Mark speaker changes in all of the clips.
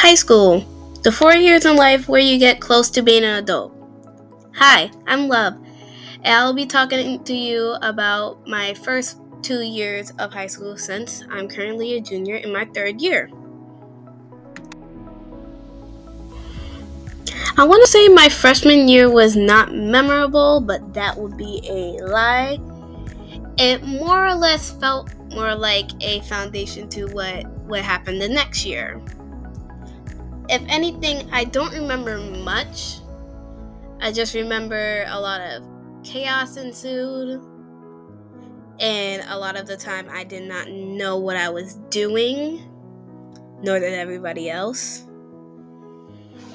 Speaker 1: High school, the 4 years in life where you get close to being an adult. Hi, I'm Love, and I'll be talking to you about my first 2 years of high school since I'm currently a junior in my third year. I want to say my freshman year was not memorable, but that would be a lie. It more or less felt more like a foundation to what happened the next year. If anything, I don't remember much. I just remember a lot of chaos ensued, and a lot of the time I did not know what I was doing, nor did everybody else.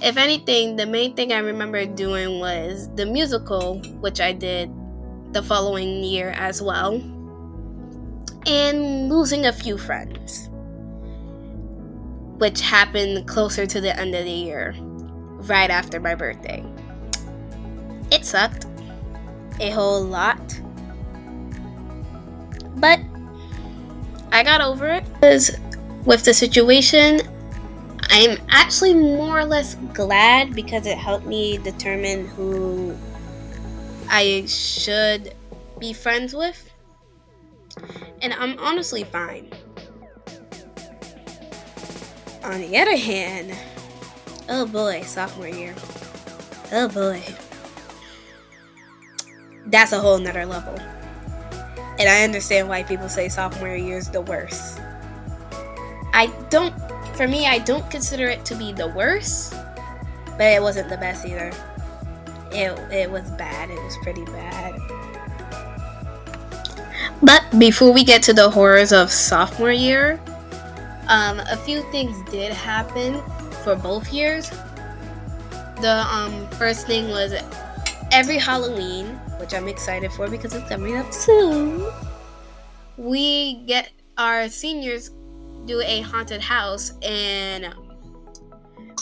Speaker 1: If anything, the main thing I remember doing was the musical, which I did the following year as well, and losing a few friends, which happened closer to the end of the year, right after my birthday. It sucked a whole lot, but I got over it because with the situation, I'm actually more or less glad because it helped me determine who I should be friends with. And I'm honestly fine. On the other hand, oh boy, sophomore year. Oh boy. That's a whole nother level. And I understand why people say sophomore year is the worst. For me, I don't consider it to be the worst, but it wasn't the best either. It was bad. It was pretty bad. But before we get to the horrors of sophomore year, a few things did happen for both years. The first thing was every Halloween, which I'm excited for because it's coming up soon. We get our seniors do a haunted house, and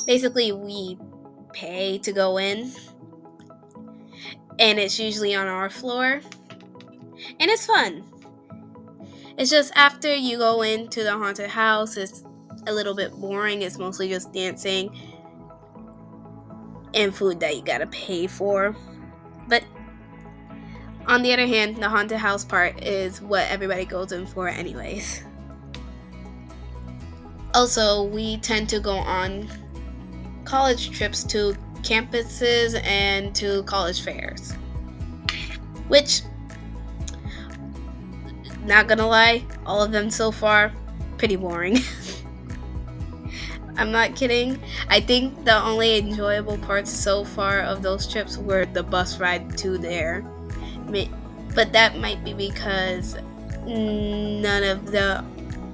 Speaker 1: basically we pay to go in, and it's usually on our floor, and it's fun. It's just after you go into the haunted house, it's a little bit boring. It's mostly just dancing and food that you gotta pay for. But on the other hand, the haunted house part is what everybody goes in for anyways. Also, we tend to go on college trips to campuses and to college fairs, which, not gonna lie, all of them so far, pretty boring. I'm not kidding. I think the only enjoyable parts so far of those trips were the bus ride to there. But that might be because none of the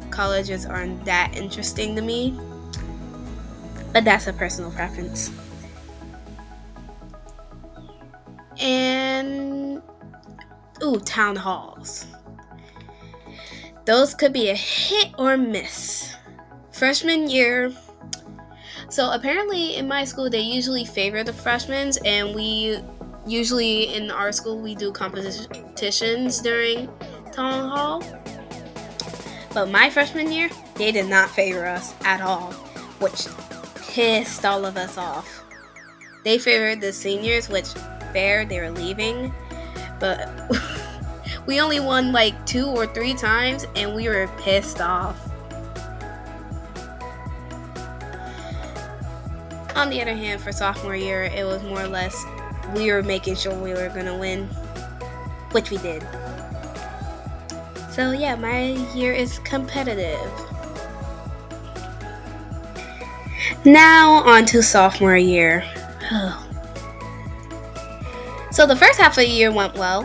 Speaker 1: colleges aren't that interesting to me. But that's a personal preference. And town halls. Those could be a hit or miss. Freshman year. So apparently in my school they usually favor the freshmen, and we usually in our school we do competitions during town hall. But my freshman year, they did not favor us at all, which pissed all of us off. They favored the seniors, which fair, they were leaving, but we only won like 2 or 3 times and we were pissed off. On the other hand, for sophomore year, it was more or less we were making sure we were going to win, which we did. So yeah, my year is competitive. Now on to sophomore year. So the first half of the year went well.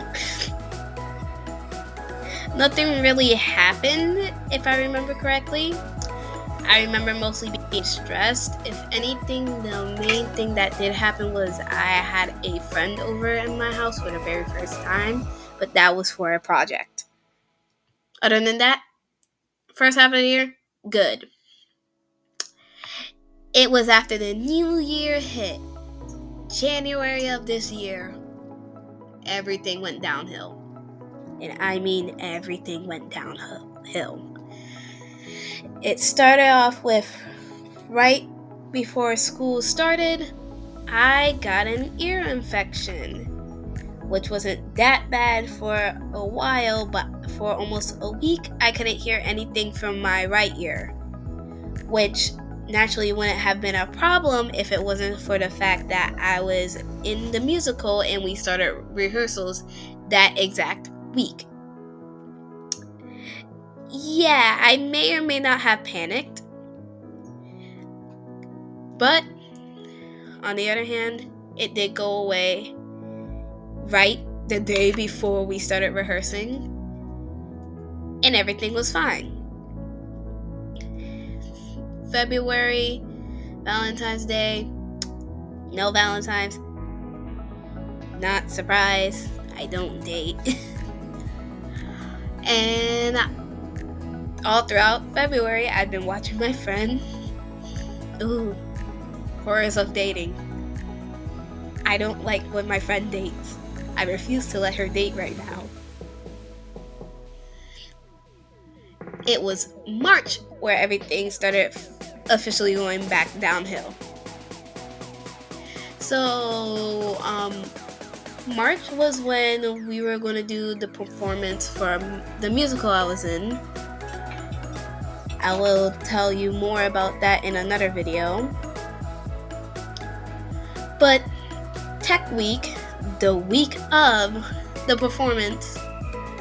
Speaker 1: Nothing really happened, if I remember correctly. I remember mostly being stressed. If anything, the main thing that did happen was I had a friend over in my house for the very first time, but that was for a project. Other than that, first half of the year, good. It was after the new year hit, January of this year, everything went downhill. And I mean everything went downhill. It started off with right before school started, I got an ear infection, which wasn't that bad for a while, but for almost a week, I couldn't hear anything from my right ear, which naturally wouldn't have been a problem if it wasn't for the fact that I was in the musical and we started rehearsals that exact week. Yeah, I may or may not have panicked, but on the other hand, it did go away right the day before we started rehearsing, and everything was fine. February, Valentine's Day, no Valentine's. Not surprised, I don't date. And all throughout February, I've been watching my friend. Ooh, horrors of dating. I don't like when my friend dates. I refuse to let her date right now. It was March where everything started officially going back downhill. So, March was when we were going to do the performance for the musical I was in. I will tell you more about that in another video. But Tech Week, the week of the performance,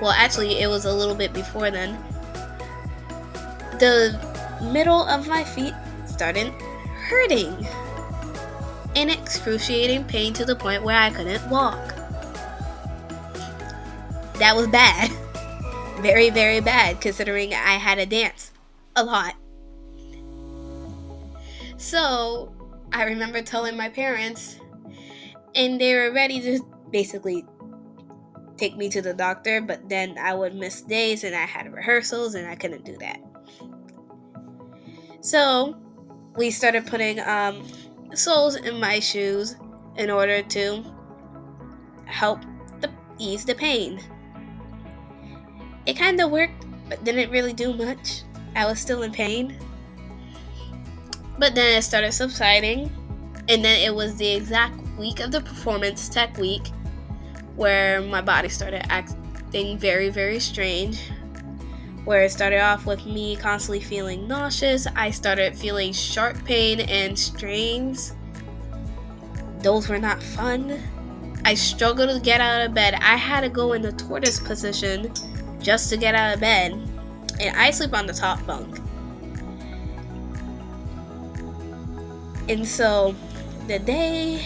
Speaker 1: well, actually, it was a little bit before then, the middle of my feet started hurting in excruciating pain to the point where I couldn't walk. That was bad. Very, very bad, considering I had to dance a lot. So, I remember telling my parents, and they were ready to basically take me to the doctor, but then I would miss days and I had rehearsals and I couldn't do that. So, we started putting soles in my shoes in order to help ease the pain. It kind of worked, but didn't really do much. I was still in pain. But then it started subsiding, and then it was the exact week of the performance, Tech Week, where my body started acting very, very strange. Where it started off with me constantly feeling nauseous. I started feeling sharp pain and strains. Those were not fun. I struggled to get out of bed. I had to go in the tortoise position just to get out of bed. And I sleep on the top bunk. And so, the day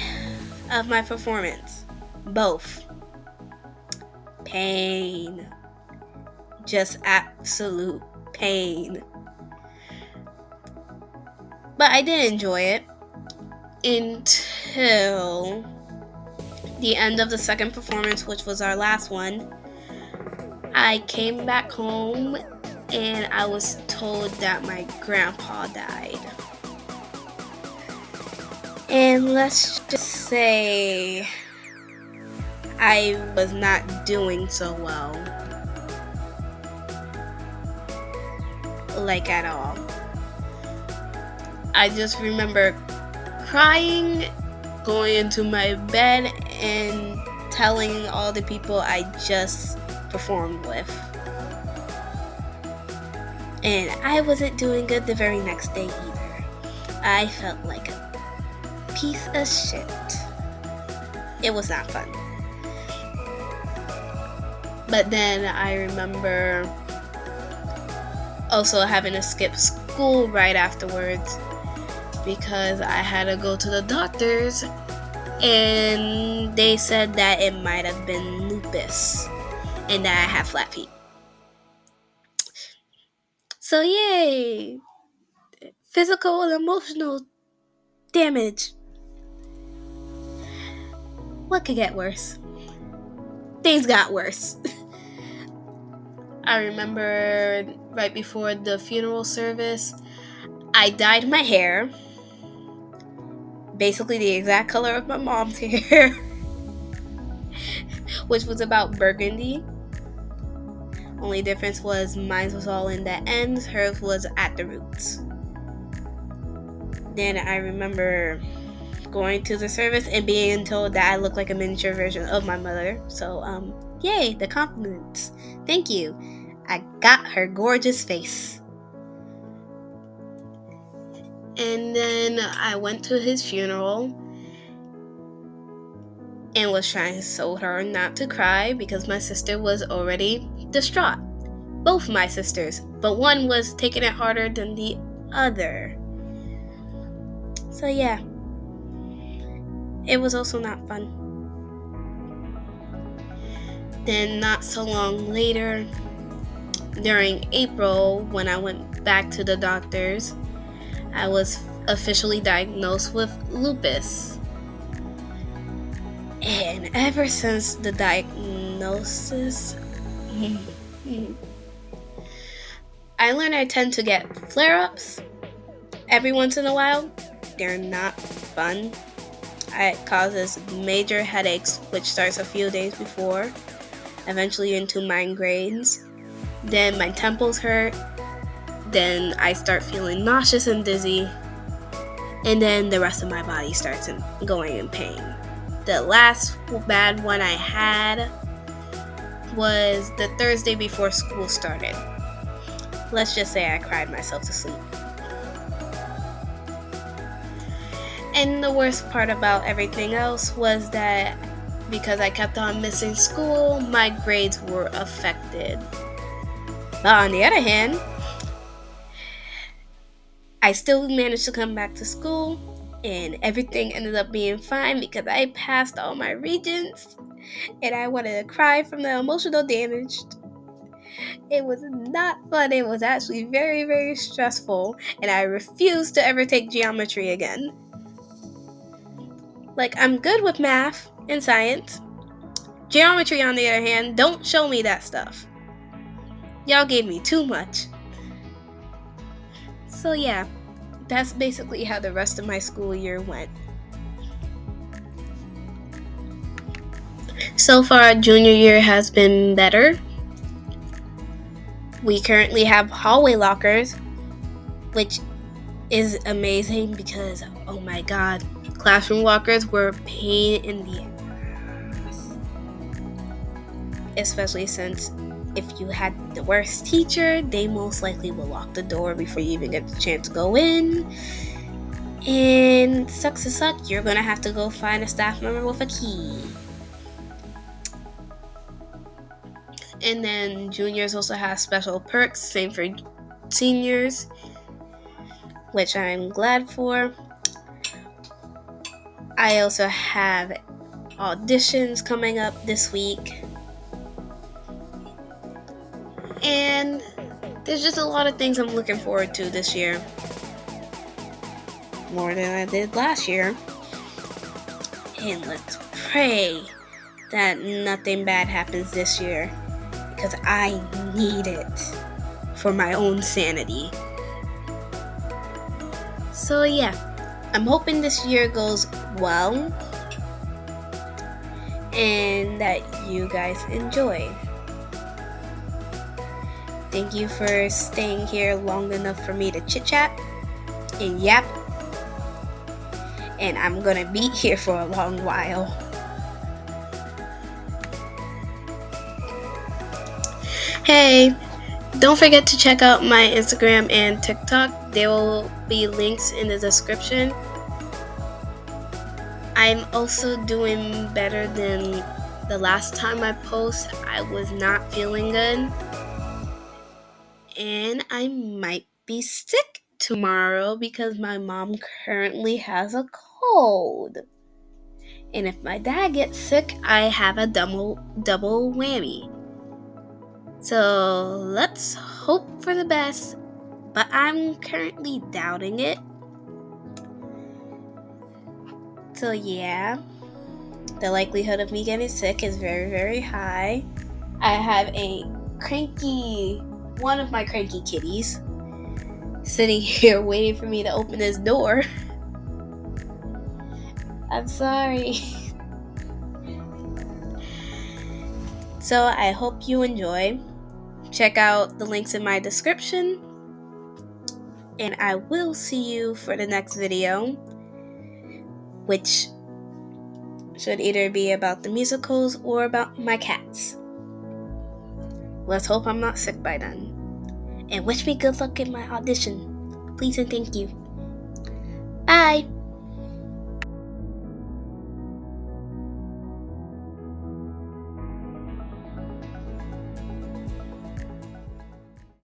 Speaker 1: of my performance, both pain. Just absolute pain. But I did enjoy it until the end of the second performance, which was our last one. I came back home and I was told that my grandpa died. And let's just say I was not doing so well. Like at all. I just remember crying, going into my bed, and telling all the people I just performed with. And I wasn't doing good the very next day either. I felt like a piece of shit. It was not fun. But then I remember also having to skip school right afterwards because I had to go to the doctors and they said that it might have been lupus and that I have flat feet. So yay! Physical and emotional damage. What could get worse? Things got worse. I remember right before the funeral service, I dyed my hair. Basically the exact color of my mom's hair. Which was about burgundy. Only difference was mine was all in the ends, hers was at the roots. Then I remember going to the service and being told that I look like a miniature version of my mother. So, yay, the compliments. Thank you. I got her gorgeous face. And then I went to his funeral and was trying so hard not to cry because my sister was already distraught. Both my sisters, but one was taking it harder than the other. So yeah, it was also not fun. Then not so long later, during April, when I went back to the doctors, I was officially diagnosed with lupus. And ever since the diagnosis, I learned I tend to get flare-ups every once in a while. They're not fun. It causes major headaches, which starts a few days before, eventually into migraines. Then my temples hurt. Then I start feeling nauseous and dizzy. And then the rest of my body starts going in pain. The last bad one I had was the Thursday before school started. Let's just say I cried myself to sleep. And the worst part about everything else was that because I kept on missing school, my grades were affected. But on the other hand, I still managed to come back to school, and everything ended up being fine because I passed all my regents, and I wanted to cry from the emotional damage. It was not fun. It was actually very, very stressful, and I refused to ever take geometry again. Like, I'm good with math and science. Geometry, on the other hand, don't show me that stuff. Y'all gave me too much. So yeah, that's basically how the rest of my school year went. So far, junior year has been better. We currently have hallway lockers, which is amazing because, oh my god, classroom lockers were a pain in the ass. Especially since if you had the worst teacher, they most likely will lock the door before you even get the chance to go in. And sucks to suck, you're gonna have to go find a staff member with a key. And then juniors also have special perks, same for seniors, which I'm glad for. I also have auditions coming up this week. And there's just a lot of things I'm looking forward to this year. More than I did last year. And let's pray that nothing bad happens this year, because I need it for my own sanity. So yeah, I'm hoping this year goes well and that you guys enjoy. Thank you for staying here long enough for me to chit chat and yap. And I'm gonna be here for a long while. Hey, don't forget to check out my Instagram and TikTok. There will be links in the description. I'm also doing better than the last time I post. I was not feeling good. And I might be sick tomorrow because my mom currently has a cold. And if my dad gets sick, I have a double whammy. So let's hope for the best, but I'm currently doubting it. So yeah, the likelihood of me getting sick is very, very high. I have one of my cranky kitties sitting here waiting for me to open this door. I'm sorry. So I hope you enjoy. Check out the links in my description. and I will see you for the next video, which should either be about the musicals or about my cats. Let's hope I'm not sick by then. And wish me good luck in my audition. Please and thank you. Bye!